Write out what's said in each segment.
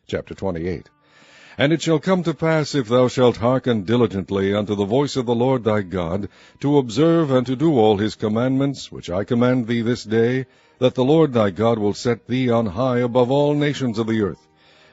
Chapter 28. And it shall come to pass, if thou shalt hearken diligently unto the voice of the Lord thy God, to observe and to do all his commandments, which I command thee this day, that the Lord thy God will set thee on high above all nations of the earth.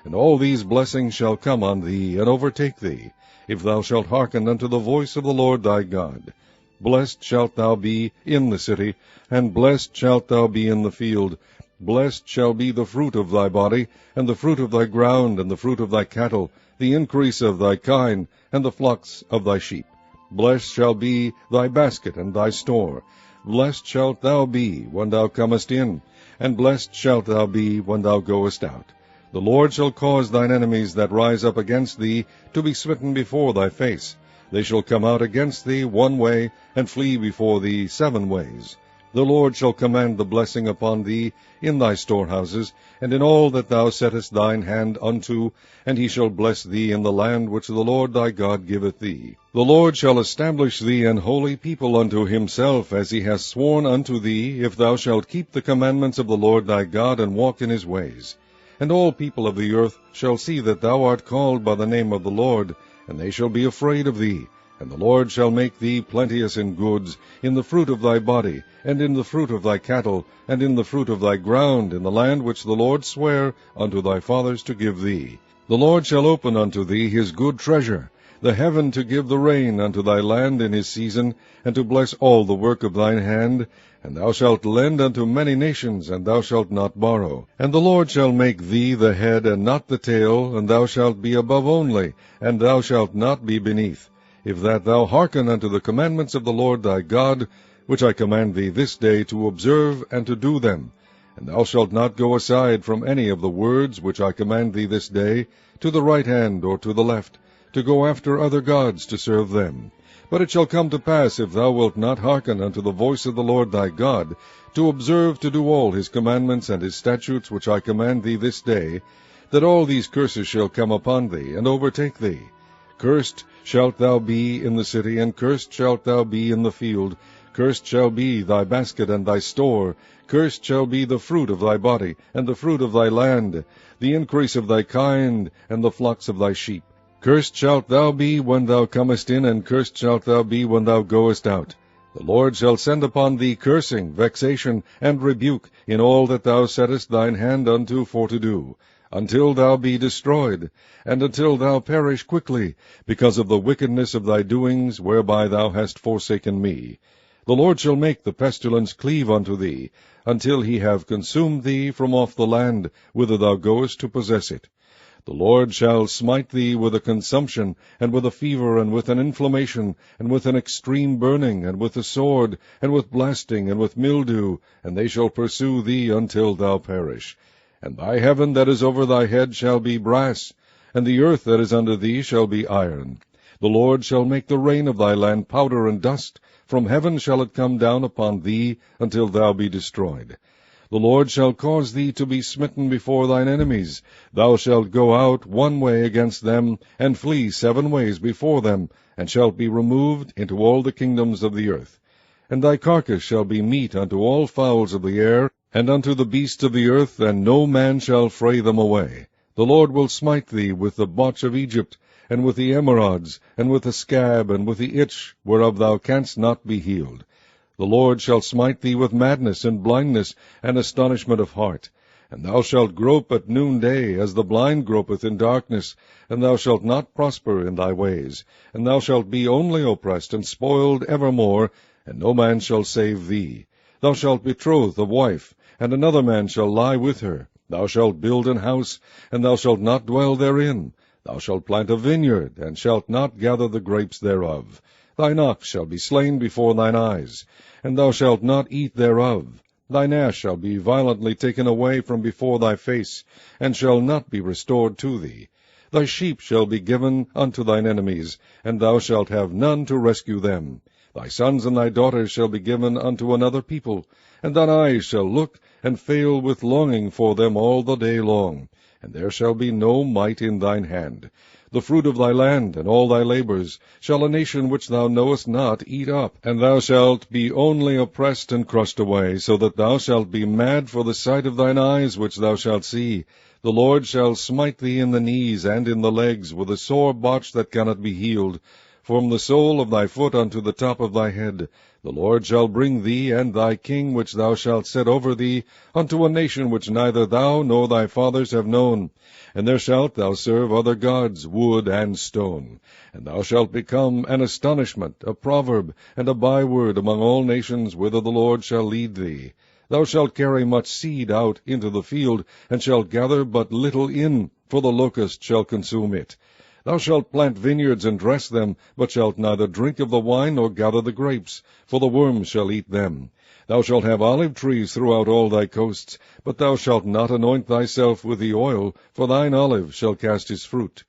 And all these blessings shall come on thee, and overtake thee, if thou shalt hearken unto the voice of the Lord thy God. Blessed shalt thou be in the city, and blessed shalt thou be in the field. Blessed shall be the fruit of thy body, and the fruit of thy ground, and the fruit of thy cattle, the increase of thy kine, and the flocks of thy sheep. Blessed shall be thy basket and thy store. Blessed shalt thou be when thou comest in, and blessed shalt thou be when thou goest out. The Lord shall cause thine enemies that rise up against thee to be smitten before thy face. They shall come out against thee one way, and flee before thee 7 ways. The Lord shall command the blessing upon thee in thy storehouses, and in all that thou settest thine hand unto, and he shall bless thee in the land which the Lord thy God giveth thee. The Lord shall establish thee an holy people unto himself, as he hath sworn unto thee, if thou shalt keep the commandments of the Lord thy God, and walk in his ways. And all people of the earth shall see that thou art called by the name of the Lord, and they shall be afraid of thee. And the Lord shall make thee plenteous in goods, in the fruit of thy body, and in the fruit of thy cattle, and in the fruit of thy ground, in the land which the Lord sware unto thy fathers to give thee. The Lord shall open unto thee his good treasure, the heaven to give the rain unto thy land in his season, and to bless all the work of thine hand. And thou shalt lend unto many nations, and thou shalt not borrow. And the Lord shall make thee the head, and not the tail, and thou shalt be above only, and thou shalt not be beneath. If that thou hearken unto the commandments of the Lord thy God, which I command thee this day to observe and to do them. And thou shalt not go aside from any of the words which I command thee this day, to the right hand or to the left, to go after other gods to serve them. But it shall come to pass, if thou wilt not hearken unto the voice of the Lord thy God, to observe to do all his commandments and his statutes which I command thee this day, that all these curses shall come upon thee, and overtake thee. Cursed shalt thou be in the city, and cursed shalt thou be in the field. Cursed shall be thy basket and thy store. Cursed shall be the fruit of thy body, and the fruit of thy land, the increase of thy kind, and the flocks of thy sheep. Cursed shalt thou be when thou comest in, and cursed shalt thou be when thou goest out. The Lord shall send upon thee cursing, vexation, and rebuke in all that thou settest thine hand unto for to do, until thou be destroyed, and until thou perish quickly, because of the wickedness of thy doings, whereby thou hast forsaken me. The Lord shall make the pestilence cleave unto thee, until he have consumed thee from off the land, whither thou goest to possess it. The Lord shall smite thee with a consumption, and with a fever, and with an inflammation, and with an extreme burning, and with a sword, and with blasting, and with mildew, and they shall pursue thee until thou perish. And thy heaven that is over thy head shall be brass, and the earth that is under thee shall be iron. The Lord shall make the rain of thy land powder and dust. From heaven shall it come down upon thee, until thou be destroyed. The Lord shall cause thee to be smitten before thine enemies. Thou shalt go out one way against them, and flee 7 ways before them, and shalt be removed into all the kingdoms of the earth. And thy carcass shall be meat unto all fowls of the air, and unto the beasts of the earth, and no man shall fray them away. The Lord will smite thee with the botch of Egypt, and with the emerods, and with the scab, and with the itch, whereof thou canst not be healed. The Lord shall smite thee with madness, and blindness, and astonishment of heart. And thou shalt grope at noonday, as the blind gropeth in darkness, and thou shalt not prosper in thy ways. And thou shalt be only oppressed and spoiled evermore, and no man shall save thee. Thou shalt betroth a wife, and another man shall lie with her. Thou shalt build an house, and thou shalt not dwell therein. Thou shalt plant a vineyard, and shalt not gather the grapes thereof. Thine ox shall be slain before thine eyes, and thou shalt not eat thereof. Thine ass shall be violently taken away from before thy face, and shall not be restored to thee. Thy sheep shall be given unto thine enemies, and thou shalt have none to rescue them. Thy sons and thy daughters shall be given unto another people, and thine eyes shall look and fail with longing for them all the day long, and there shall be no might in thine hand. The fruit of thy land and all thy labors shall a nation which thou knowest not eat up, and thou shalt be only oppressed and crushed away, so that thou shalt be mad for the sight of thine eyes which thou shalt see. The Lord shall smite thee in the knees and in the legs with a sore botch that cannot be healed, from the sole of thy foot unto the top of thy head. The Lord shall bring thee and thy king which thou shalt set over thee unto a nation which neither thou nor thy fathers have known. And there shalt thou serve other gods, wood and stone. And thou shalt become an astonishment, a proverb, and a byword among all nations whither the Lord shall lead thee. Thou shalt carry much seed out into the field, and shalt gather but little in, for the locust shall consume it. Thou shalt plant vineyards and dress them, but shalt neither drink of the wine nor gather the grapes, for the worms shall eat them. Thou shalt have olive trees throughout all thy coasts, but thou shalt not anoint thyself with the oil, for thine olive shall cast his fruit.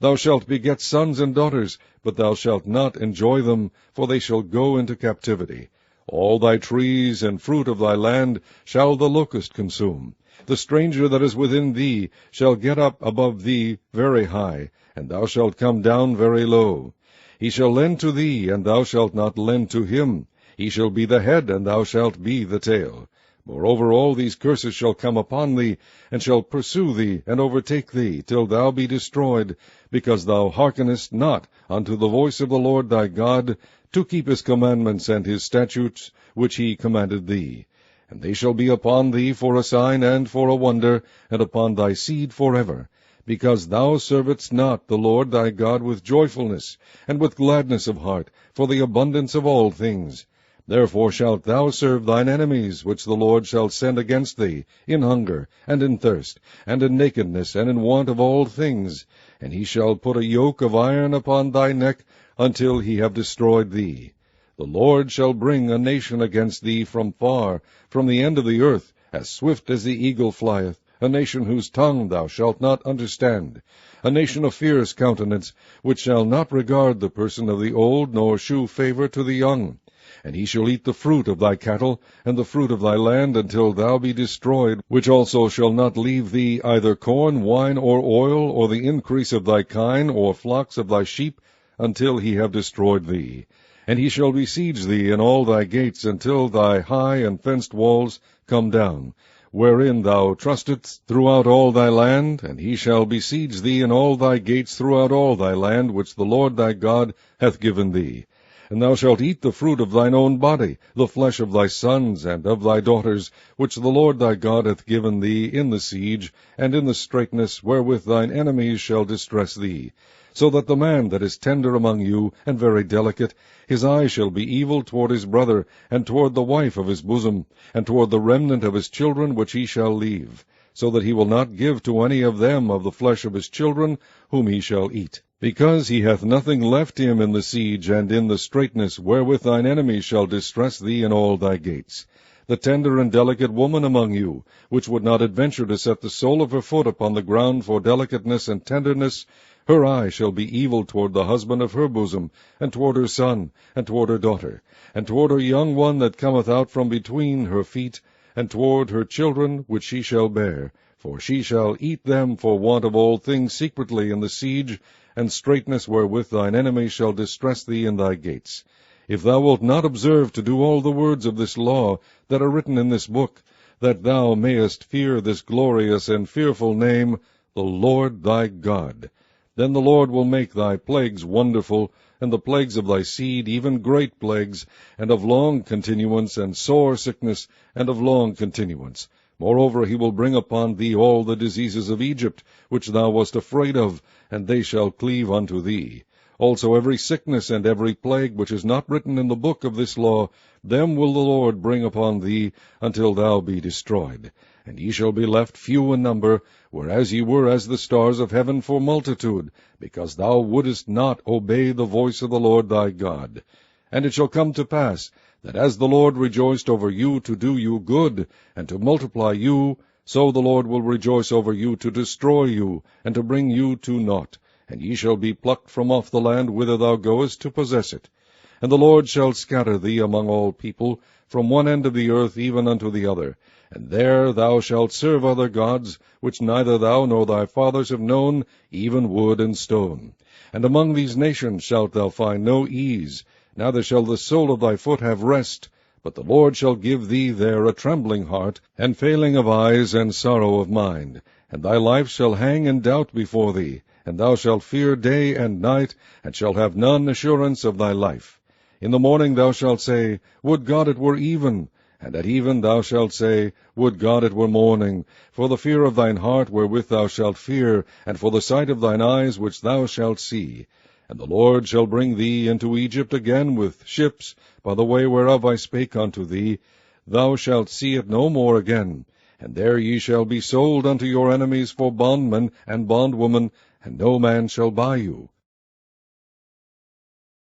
Thou shalt beget sons and daughters, but thou shalt not enjoy them, for they shall go into captivity. All thy trees and fruit of thy land shall the locust consume. The stranger that is within thee shall get up above thee very high, and thou shalt come down very low. He shall lend to thee, and thou shalt not lend to him. He shall be the head, and thou shalt be the tail. Moreover, all these curses shall come upon thee, and shall pursue thee, and overtake thee, till thou be destroyed, because thou hearkenest not unto the voice of the Lord thy God, to keep his commandments and his statutes, which he commanded thee. And they shall be upon thee for a sign and for a wonder, and upon thy seed forever, because thou servedst not the Lord thy God with joyfulness, and with gladness of heart, for the abundance of all things. Therefore shalt thou serve thine enemies, which the Lord shall send against thee, in hunger, and in thirst, and in nakedness, and in want of all things. And he shall put a yoke of iron upon thy neck, until he have destroyed thee. The Lord shall bring a nation against thee from far, from the end of the earth, as swift as the eagle flieth, a nation whose tongue thou shalt not understand, a nation of fierce countenance, which shall not regard the person of the old, nor shew favor to the young. And he shall eat the fruit of thy cattle, and the fruit of thy land, until thou be destroyed, which also shall not leave thee either corn, wine, or oil, or the increase of thy kine, or flocks of thy sheep, until he have destroyed thee. And he shall besiege thee in all thy gates, until thy high and fenced walls come down, wherein thou trustedst throughout all thy land. And he shall besiege thee in all thy gates throughout all thy land, which the Lord thy God hath given thee. And thou shalt eat the fruit of thine own body, the flesh of thy sons and of thy daughters, which the Lord thy God hath given thee in the siege, and in the straitness wherewith thine enemies shall distress thee. So that the man that is tender among you, and very delicate, his eye shall be evil toward his brother, and toward the wife of his bosom, and toward the remnant of his children which he shall leave, so that he will not give to any of them of the flesh of his children, whom he shall eat. Because he hath nothing left him in the siege, and in the straitness wherewith thine enemies shall distress thee in all thy gates. The tender and delicate woman among you, which would not adventure to set the sole of her foot upon the ground for delicateness and tenderness, her eye shall be evil toward the husband of her bosom, and toward her son, and toward her daughter, and toward her young one that cometh out from between her feet, and toward her children which she shall bear. For she shall eat them for want of all things secretly in the siege, and straitness wherewith thine enemies shall distress thee in thy gates. If thou wilt not observe to do all the words of this law that are written in this book, that thou mayest fear this glorious and fearful name, the Lord thy God, then the Lord will make thy plagues wonderful, and the plagues of thy seed even great plagues, and of long continuance, and sore sickness, and of long continuance. Moreover, he will bring upon thee all the diseases of Egypt, which thou wast afraid of, and they shall cleave unto thee. Also every sickness and every plague which is not written in the book of this law, them will the Lord bring upon thee, until thou be destroyed. And ye shall be left few in number, whereas ye were as the stars of heaven for multitude, because thou wouldest not obey the voice of the Lord thy God. And it shall come to pass, that as the Lord rejoiced over you to do you good, and to multiply you, so the Lord will rejoice over you to destroy you, and to bring you to naught. And ye shall be plucked from off the land whither thou goest to possess it. And the Lord shall scatter thee among all people, from one end of the earth even unto the other. And there thou shalt serve other gods, which neither thou nor thy fathers have known, even wood and stone. And among these nations shalt thou find no ease, neither shall the sole of thy foot have rest, but the Lord shall give thee there a trembling heart, and failing of eyes, and sorrow of mind. And thy life shall hang in doubt before thee, and thou shalt fear day and night, and shalt have none assurance of thy life. In the morning thou shalt say, Would God it were even! And at even thou shalt say, Would God it were morning! For the fear of thine heart wherewith thou shalt fear, and for the sight of thine eyes which thou shalt see. And the Lord shall bring thee into Egypt again with ships, by the way whereof I spake unto thee. Thou shalt see it no more again. And there ye shall be sold unto your enemies for bondmen and bondwomen, and no man shall buy you.